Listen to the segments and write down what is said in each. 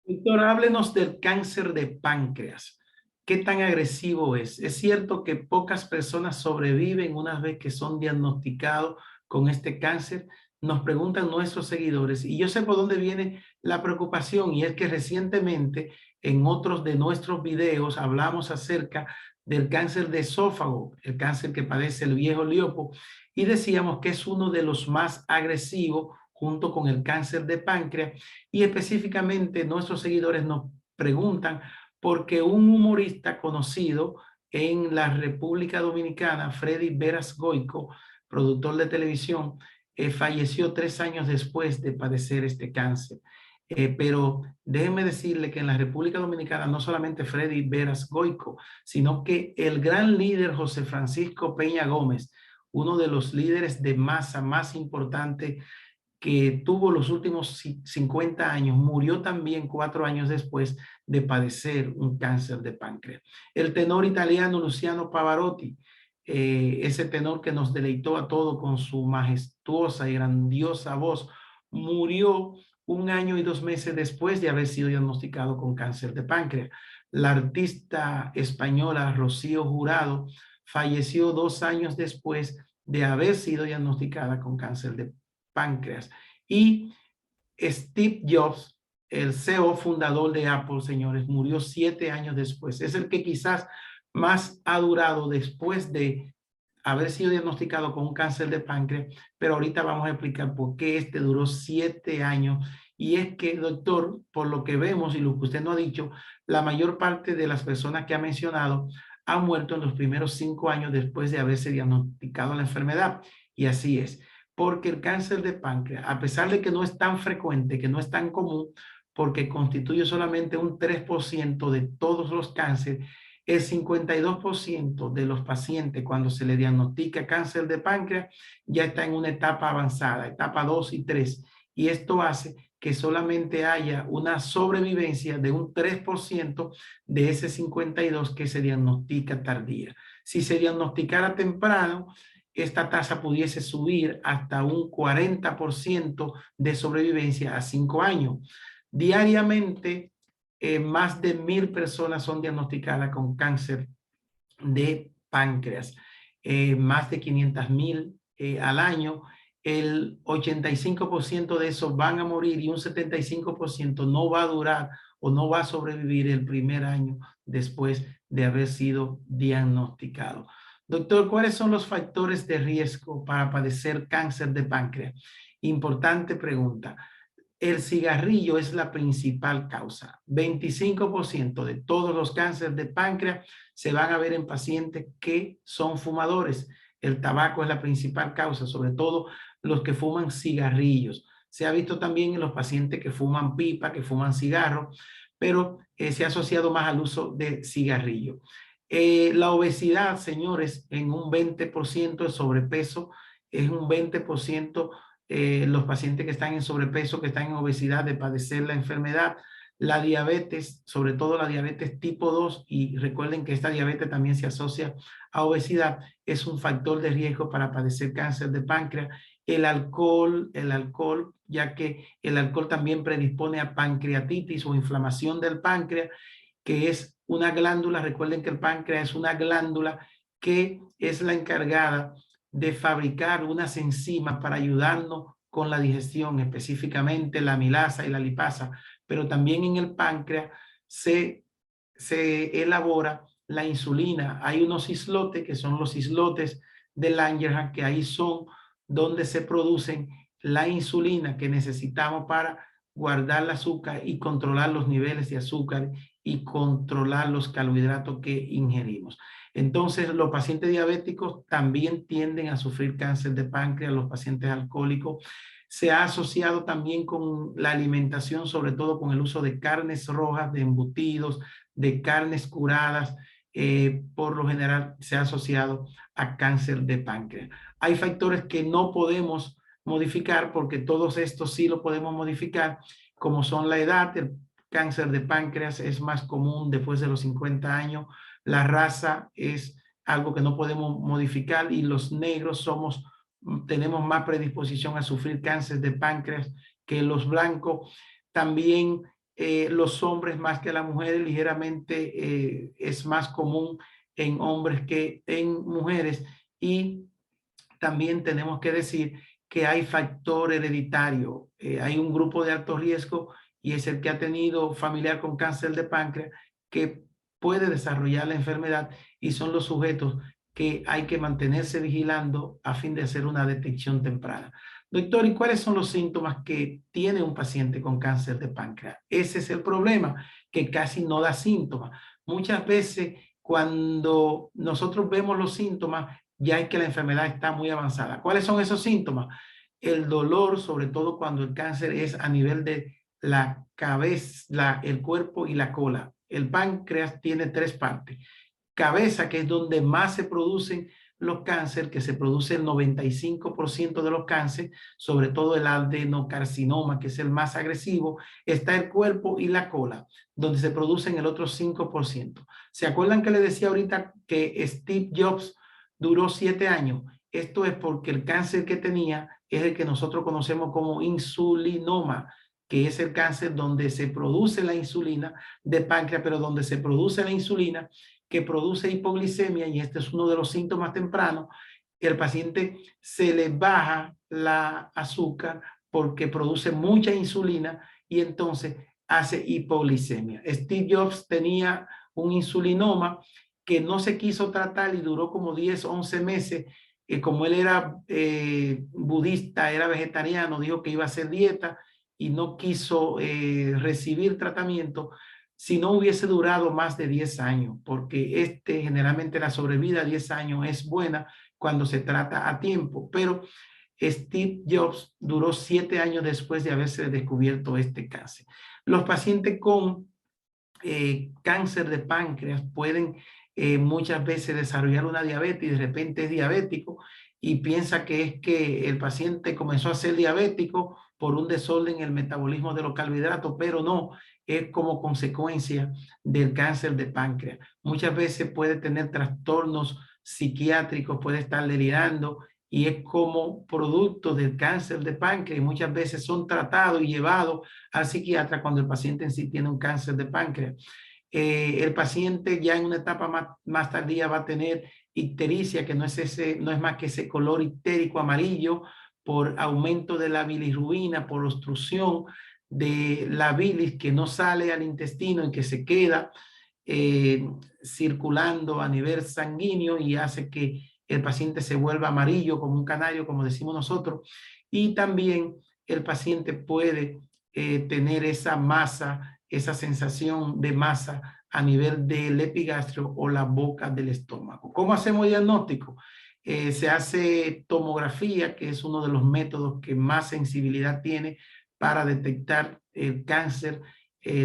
Doctor, háblenos del cáncer de páncreas. ¿Qué tan agresivo es? Es cierto que pocas personas sobreviven una vez que son diagnosticados con este cáncer. Nos preguntan nuestros seguidores y yo sé por dónde viene la preocupación, y es que recientemente en otros de nuestros videos hablamos acerca del cáncer de esófago, el cáncer que padece el viejo Liopo, y decíamos que es uno de los más agresivos junto con el cáncer de páncreas. Y específicamente nuestros seguidores nos preguntan porque un humorista conocido en la República Dominicana, Freddy Veras Goico, productor de televisión, falleció 3 años después de padecer este cáncer. Pero déjenme decirle que en la República Dominicana no solamente Freddy Veras Goico, sino que el gran líder José Francisco Peña Gómez, uno de los líderes de masa más importantes que tuvo los últimos 50 años, murió también 4 años después de padecer un cáncer de páncreas. El tenor italiano Luciano Pavarotti, ese tenor que nos deleitó a todos con su majestuosa y grandiosa voz, murió 1 año y 2 meses después de haber sido diagnosticado con cáncer de páncreas. La artista española Rocío Jurado falleció 2 años después de haber sido diagnosticada con cáncer de páncreas. Y Steve Jobs, el CEO fundador de Apple, señores, murió 7 años después. Es el que quizás más ha durado después de haber sido diagnosticado con un cáncer de páncreas, pero ahorita vamos a explicar por qué este duró 7 años. Y es que, doctor, por lo que vemos y lo que usted nos ha dicho, la mayor parte de las personas que ha mencionado han muerto en los primeros 5 años después de haberse diagnosticado la enfermedad. Y así es, porque el cáncer de páncreas, a pesar de que no es tan frecuente, que no es tan común, porque constituye solamente un 3% de todos los cánceres, el 52% de los pacientes cuando se le diagnostica cáncer de páncreas ya está en una etapa avanzada, etapa 2 y 3. Y esto hace que solamente haya una sobrevivencia de un 3% de ese 52% que se diagnostica tardía. Si se diagnosticara temprano, esta tasa pudiese subir hasta un 40% de sobrevivencia a 5 años. Diariamente, más de 1,000 personas son diagnosticadas con cáncer de páncreas, más de 500,000 al año. El 85% de esos van a morir y un 75% no va a durar o no va a sobrevivir el primer año después de haber sido diagnosticado. Doctor, ¿cuáles son los factores de riesgo para padecer cáncer de páncreas? Importante pregunta. El cigarrillo es la principal causa. 25% de todos los cánceres de páncreas se van a ver en pacientes que son fumadores. El tabaco es la principal causa, sobre todo los que fuman cigarrillos. Se ha visto también en los pacientes que fuman pipa, que fuman cigarro, pero se ha asociado más al uso de cigarrillo. La obesidad, señores, en un 20% de sobrepeso, es un 20% los pacientes que están en sobrepeso, que están en obesidad, de padecer la enfermedad. La diabetes, sobre todo la diabetes tipo 2, y recuerden que esta diabetes también se asocia a obesidad, es un factor de riesgo para padecer cáncer de páncreas. El alcohol, ya que el alcohol también predispone a pancreatitis o inflamación del páncreas, que es una glándula. Recuerden que el páncreas es una glándula que es la encargada de fabricar unas enzimas para ayudarnos con la digestión, específicamente la amilasa y la lipasa, pero también en el páncreas se elabora la insulina. Hay unos islotes que son los islotes de Langerhans, que ahí son donde se producen la insulina que necesitamos para guardar el azúcar y controlar los niveles de azúcar y controlar los carbohidratos que ingerimos. Entonces, los pacientes diabéticos también tienden a sufrir cáncer de páncreas, los pacientes alcohólicos. Se ha asociado también con la alimentación, sobre todo con el uso de carnes rojas, de embutidos, de carnes curadas. Por lo general se ha asociado a cáncer de páncreas. Hay factores que no podemos modificar, porque todos estos sí lo podemos modificar, como son la edad. El cáncer de páncreas es más común después de los 50 años. La raza es algo que no podemos modificar, y los negros tenemos más predisposición a sufrir cáncer de páncreas que los blancos. También los hombres más que las mujeres, ligeramente es más común en hombres que en mujeres. Y también tenemos que decir que hay factor hereditario. Hay un grupo de alto riesgo y es el que ha tenido familiar con cáncer de páncreas que puede desarrollar la enfermedad y son los sujetos que hay que mantenerse vigilando a fin de hacer una detección temprana. Doctor, ¿y cuáles son los síntomas que tiene un paciente con cáncer de páncreas? Ese es el problema, que casi no da síntomas. Muchas veces cuando nosotros vemos los síntomas, ya es que la enfermedad está muy avanzada. ¿Cuáles son esos síntomas? El dolor, sobre todo cuando el cáncer es a nivel de la cabeza, el cuerpo y la cola. El páncreas tiene tres partes. Cabeza, que es donde más se producen los cánceres, que se produce el 95% de los cánceres, sobre todo el adenocarcinoma, que es el más agresivo. Está el cuerpo y la cola, donde se producen el otro 5%. ¿Se acuerdan que les decía ahorita que Steve Jobs duró 7 años? Esto es porque el cáncer que tenía es el que nosotros conocemos como insulinoma, que es el cáncer donde se produce la insulina de páncreas, pero donde se produce la insulina que produce hipoglicemia, y este es uno de los síntomas tempranos. El paciente se le baja la azúcar porque produce mucha insulina y entonces hace hipoglicemia. Steve Jobs tenía un insulinoma que no se quiso tratar y duró como 10, 11 meses. Como él era budista, era vegetariano, dijo que iba a hacer dieta y no quiso recibir tratamiento si no hubiese durado más de 10 años, porque generalmente la sobrevida a 10 años es buena cuando se trata a tiempo, pero Steve Jobs duró 7 años después de haberse descubierto este cáncer. Los pacientes con cáncer de páncreas pueden muchas veces desarrollar una diabetes y de repente es diabético y piensa que es que el paciente comenzó a ser diabético por un desorden en el metabolismo de los carbohidratos, pero no, es como consecuencia del cáncer de páncreas. Muchas veces puede tener trastornos psiquiátricos, puede estar delirando y es como producto del cáncer de páncreas y muchas veces son tratados y llevados al psiquiatra cuando el paciente en sí tiene un cáncer de páncreas. El paciente ya en una etapa más tardía va a tener ictericia, que no es más que ese color ictérico amarillo por aumento de la bilirrubina, por obstrucción de la bilis que no sale al intestino y que se queda circulando a nivel sanguíneo y hace que el paciente se vuelva amarillo como un canario, como decimos nosotros. Y también el paciente puede tener esa masa, esa sensación de masa a nivel del epigastrio o la boca del estómago. ¿Cómo hacemos diagnóstico? Se hace tomografía, que es uno de los métodos que más sensibilidad tiene para detectar el cáncer,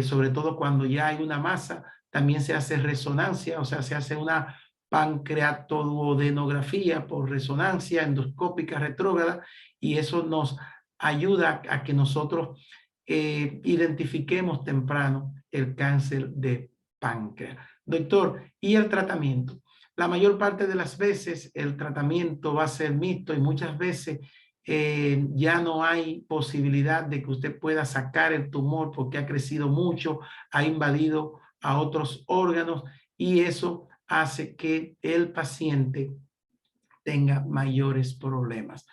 sobre todo cuando ya hay una masa. También se hace resonancia, o sea, se hace una pancreatoduodenografía por resonancia endoscópica retrógrada y eso nos ayuda a que nosotros identifiquemos temprano el cáncer de páncreas. Doctor, ¿y el tratamiento? La mayor parte de las veces el tratamiento va a ser mixto y muchas veces ya no hay posibilidad de que usted pueda sacar el tumor porque ha crecido mucho, ha invadido a otros órganos y eso hace que el paciente tenga mayores problemas.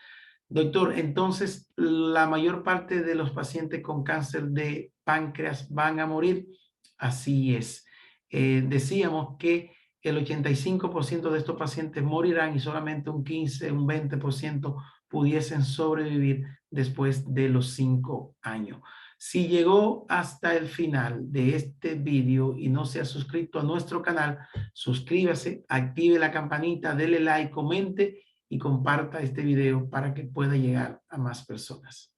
Doctor, entonces la mayor parte de los pacientes con cáncer de páncreas van a morir. Así es. Decíamos que el 85% de estos pacientes morirán y solamente un 15, un 20% pudiesen sobrevivir después de los 5 años. Si llegó hasta el final de este video y no se ha suscrito a nuestro canal, suscríbase, active la campanita, dele like, comente y comparta este video para que pueda llegar a más personas.